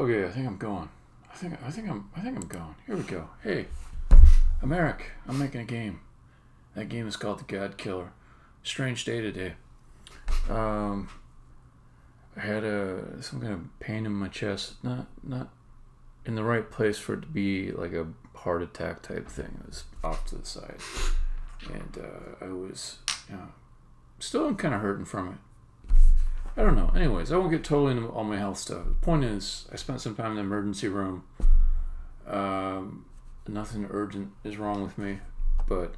Okay, I think I'm going. I think I'm going. Here we go. Hey, I'm Eric. I'm making a game. That game is called the Godkiller. Strange day today. I had some kind of pain in my chest. Not in the right place for it to be like a heart attack type thing. It was off to the side, and I was, still kind of hurting from it. I don't know. Anyways, I won't get totally into all my health stuff. The point is, I spent some time in the emergency room. Nothing urgent is wrong with me, but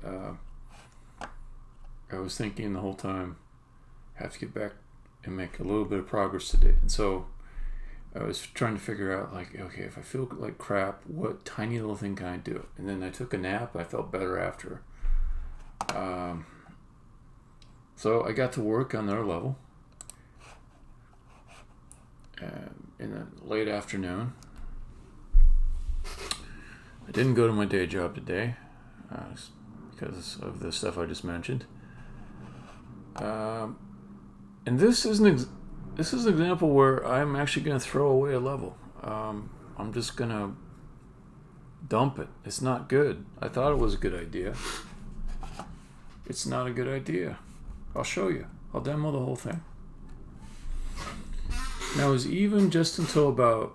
I was thinking the whole time, I have to get back and make a little bit of progress today. And so I was trying to figure out, like, okay, if I feel like crap, what tiny little thing can I do? And then I took a nap. I felt better after. So I got to work on their level. In the late afternoon. I didn't go to my day job today because of the stuff I just mentioned. And this is an example where I'm actually going to throw away a level. I'm just going to dump it. It's not good. I thought it was a good idea. It's not a good idea. I'll show you. I'll demo the whole thing. Now, I was even just until about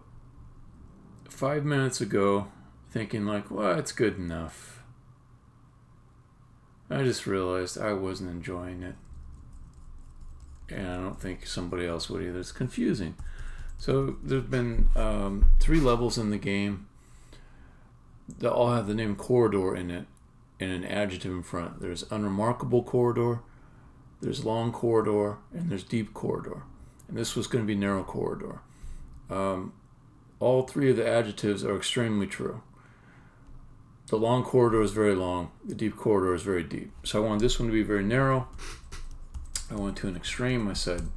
5 minutes ago thinking like, well, it's good enough. I just realized I wasn't enjoying it. And I don't think somebody else would either. It's confusing. So there's been 3 levels in the game that all have the name corridor in it and an adjective in front. There's unremarkable corridor, there's long corridor, and there's deep corridor. And this was going to be narrow corridor. All 3 of the adjectives are extremely true. The long corridor is very long. The deep corridor is very deep. So I wanted this one to be very narrow. I went to an extreme. I said,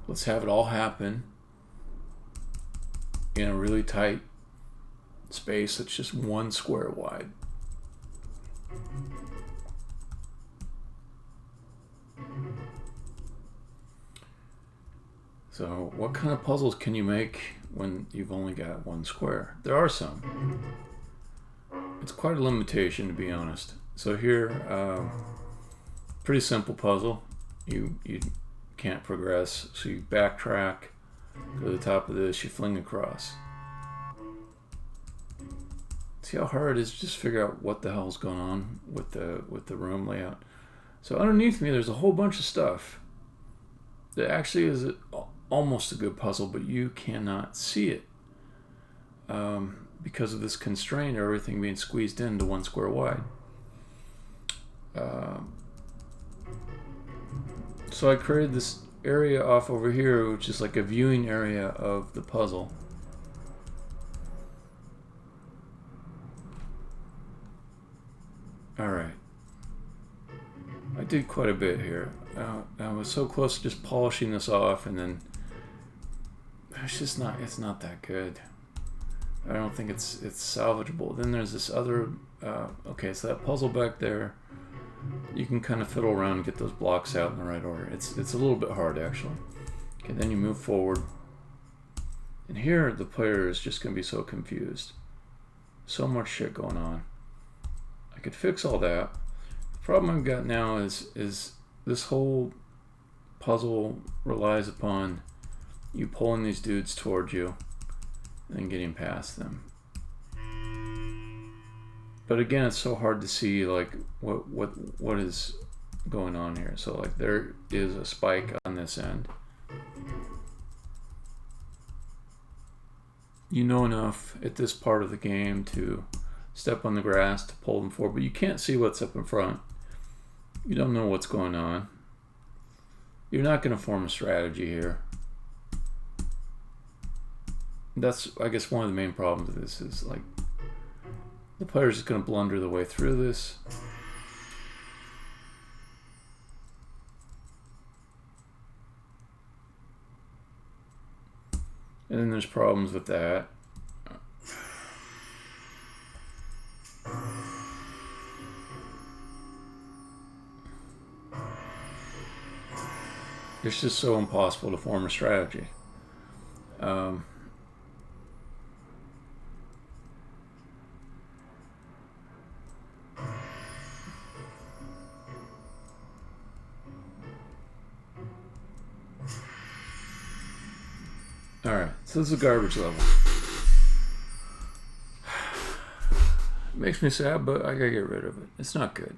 let's have it all happen in a really tight space that's just 1 square wide. So what kind of puzzles can you make when you've only got 1 square? There are some. It's quite a limitation, to be honest. So here, pretty simple puzzle. You can't progress, so you backtrack, go to the top of this, you fling across. See how hard it is to just figure out what the hell's going on with the room layout. So underneath me, there's a whole bunch of stuff that actually is almost a good puzzle, but you cannot see it because of this constraint of everything being squeezed into 1 square wide. So I created this area off over here, which is like a viewing area of the puzzle. Alright. I did quite a bit here. I was so close to just polishing this off, and then it's not that good. I don't think it's salvageable. Then there's this other, okay, so that puzzle back there, you can kind of fiddle around and get those blocks out in the right order. It's a little bit hard, actually. Okay, then you move forward. And here, the player is just going to be so confused. So much shit going on. I could fix all that. The problem I've got now is this whole puzzle relies upon you pulling these dudes towards you and then getting past them. But again, it's so hard to see like what is going on here. So like there is a spike on this end. You know enough at this part of the game to step on the grass to pull them forward, but you can't see what's up in front. You don't know what's going on. You're not going to form a strategy here. That's, I guess, one of the main problems of this is like the player's just going to blunder the way through this. And then there's problems with that. It's just so impossible to form a strategy. Alright, so this is a garbage level. It makes me sad, but I gotta get rid of it. It's not good.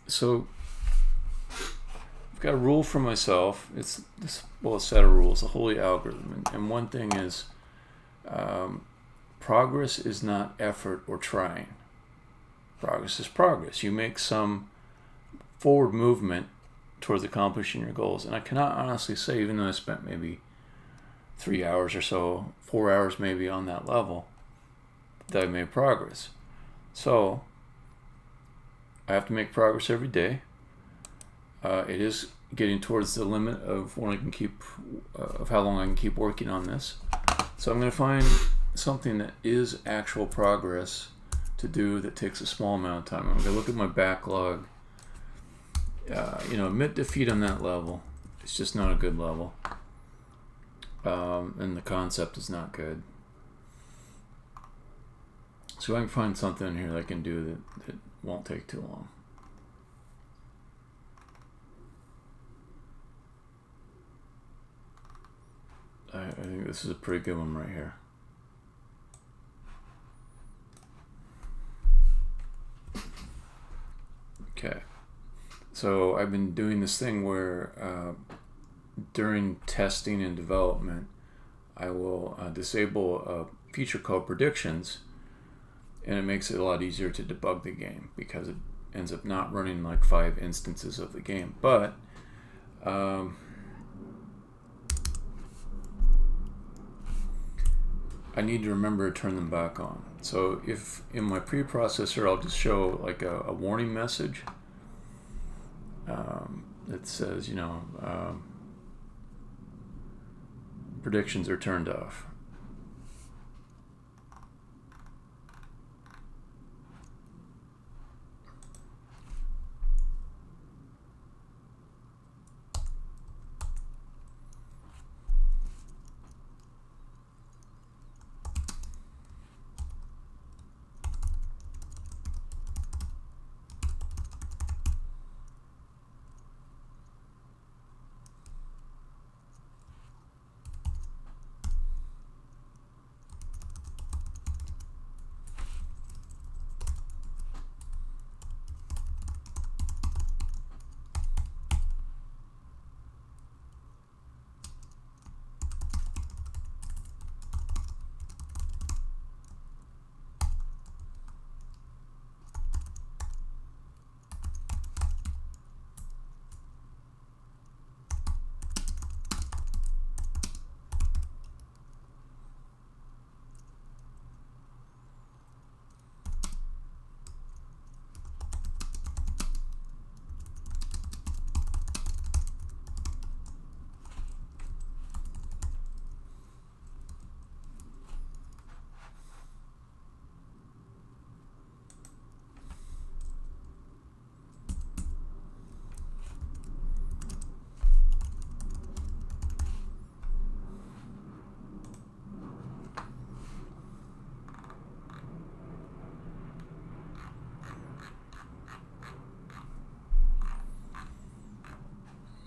So I've got a rule for myself. It's this, well, a set of rules, a holy algorithm. And one thing is, progress is not effort or trying. Progress is progress. You make some forward movement towards accomplishing your goals. And I cannot honestly say, even though I spent maybe 3 hours or so, 4 hours maybe on that level, that I made progress. So I have to make progress every day. It is getting towards the limit of when I can keep, of how long I can keep working on this. So I'm going to find something that is actual progress to do that takes a small amount of time. I'm going to look at my backlog. Admit defeat on that level. It's just not a good level. And the concept is not good. So I can find something in here that I can do that won't take too long. I think this is a pretty good one right here. Okay. So I've been doing this thing where during testing and development, I will disable feature code predictions, and it makes it a lot easier to debug the game because it ends up not running like 5 instances of the game. But I need to remember to turn them back on. So if in my preprocessor I'll just show like a warning message that says, predictions are turned off.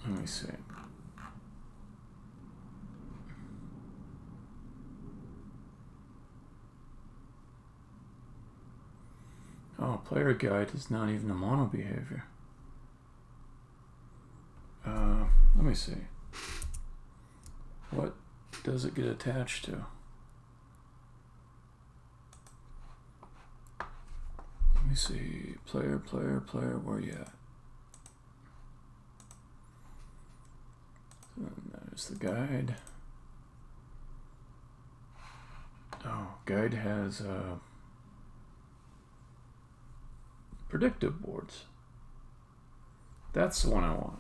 Let me see. Oh, player guide is not even a mono behavior. Let me see. What does it get attached to? Let me see. Player, where you at? And there's the guide. Oh, guide has predictive boards. That's the one I want.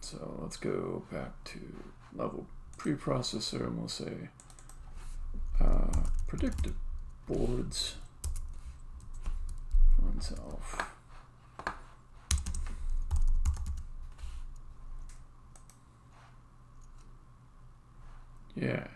So let's go back to level preprocessor and we'll say predictive boards oneself. Yeah.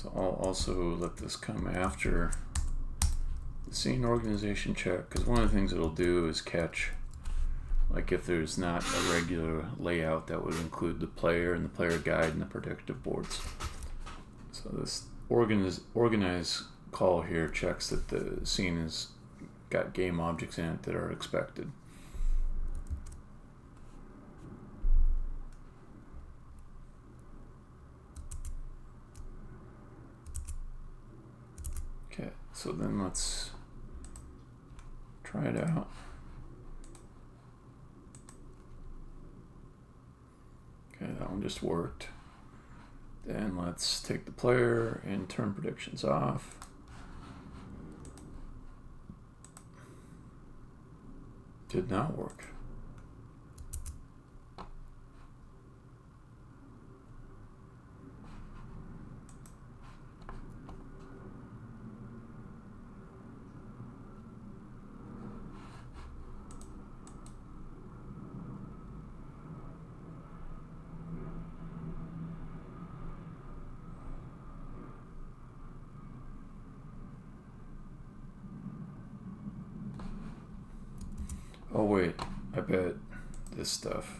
So I'll also let this come after the scene organization check, because one of the things it'll do is catch, like if there's not a regular layout that would include the player and the player guide and the predictive boards. So this organize call here checks that the scene has got game objects in it that are expected. Okay, so then let's try it out. Okay, that one just worked. Then let's take the player and turn predictions off. Did not work. Oh wait, I bet this stuff.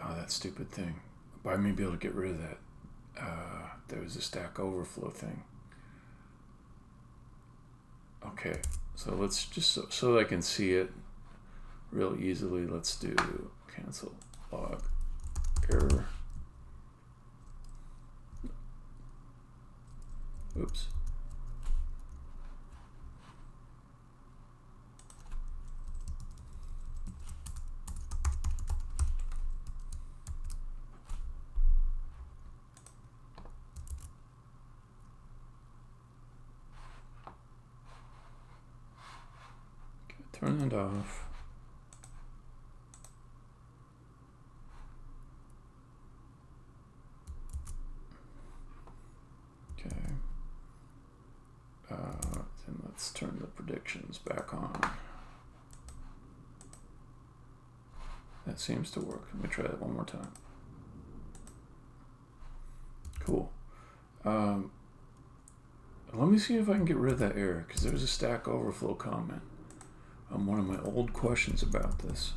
Oh, that stupid thing. But I may be able to get rid of that. There was a Stack Overflow thing. Okay, so let's just, so I can see it real easily, let's do cancel log error. Oops. Okay, turn it off. Okay. Then let's turn the predictions back on. That seems to work. Let me try that one more time. Cool. Let me see if I can get rid of that error, because there's a Stack Overflow comment on one of my old questions about this.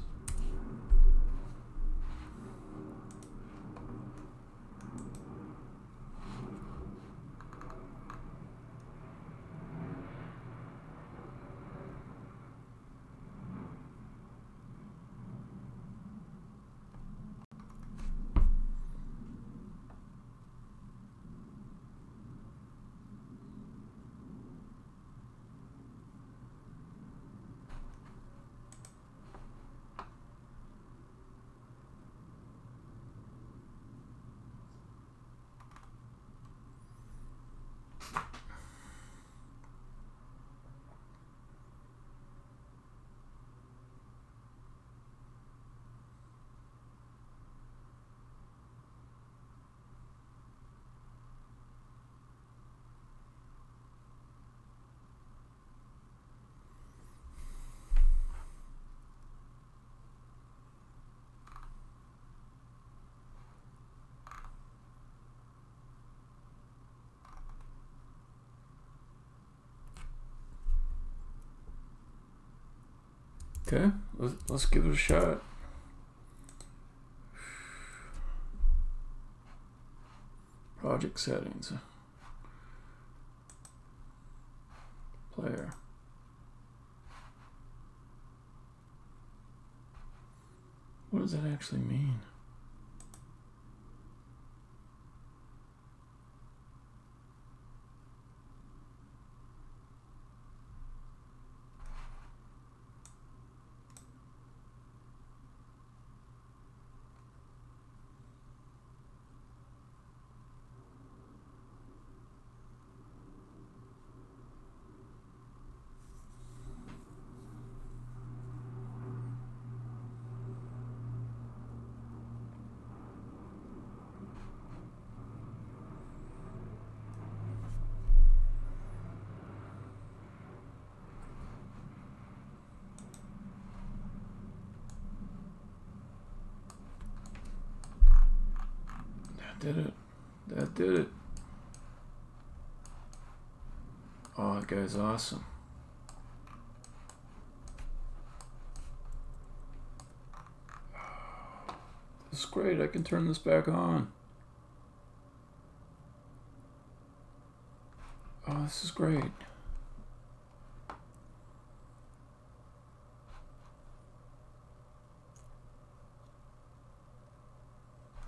Okay, let's give it a shot. Project settings. Player. What does that actually mean? did it. That did it. Oh, that guy's awesome. This is great. I can turn this back on. Oh, this is great.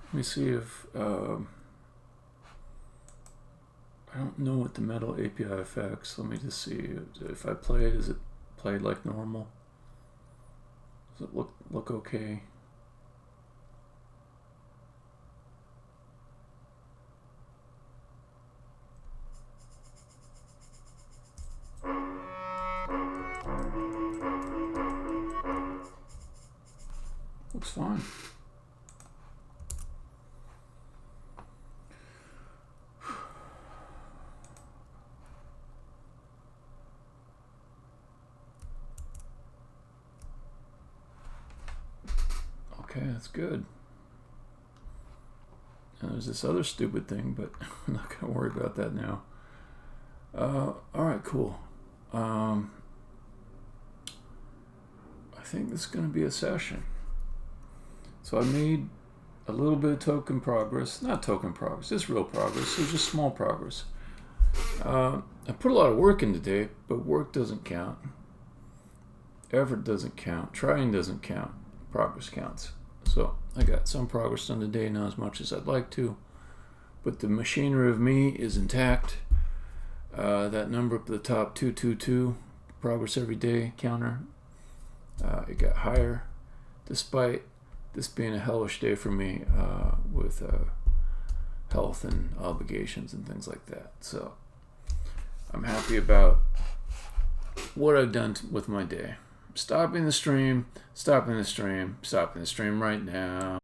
Let me see if I don't know what the metal API affects. Let me just see if I play it. Is it played like normal? Does it look okay? Looks fine. Okay, that's good. And there's this other stupid thing, but I'm not going to worry about that now. Alright, cool. I think this is going to be a session. So I made a little bit of token progress. Not token progress, just real progress. It's just small progress. I put a lot of work in today, but work doesn't count. Effort doesn't count. Trying doesn't count. Progress counts. So I got some progress done today, not as much as I'd like to, but the machinery of me is intact. That number up at the top, 222, progress every day counter, it got higher despite this being a hellish day for me with health and obligations and things like that. So I'm happy about what I've done with my day. Stopping the stream right now.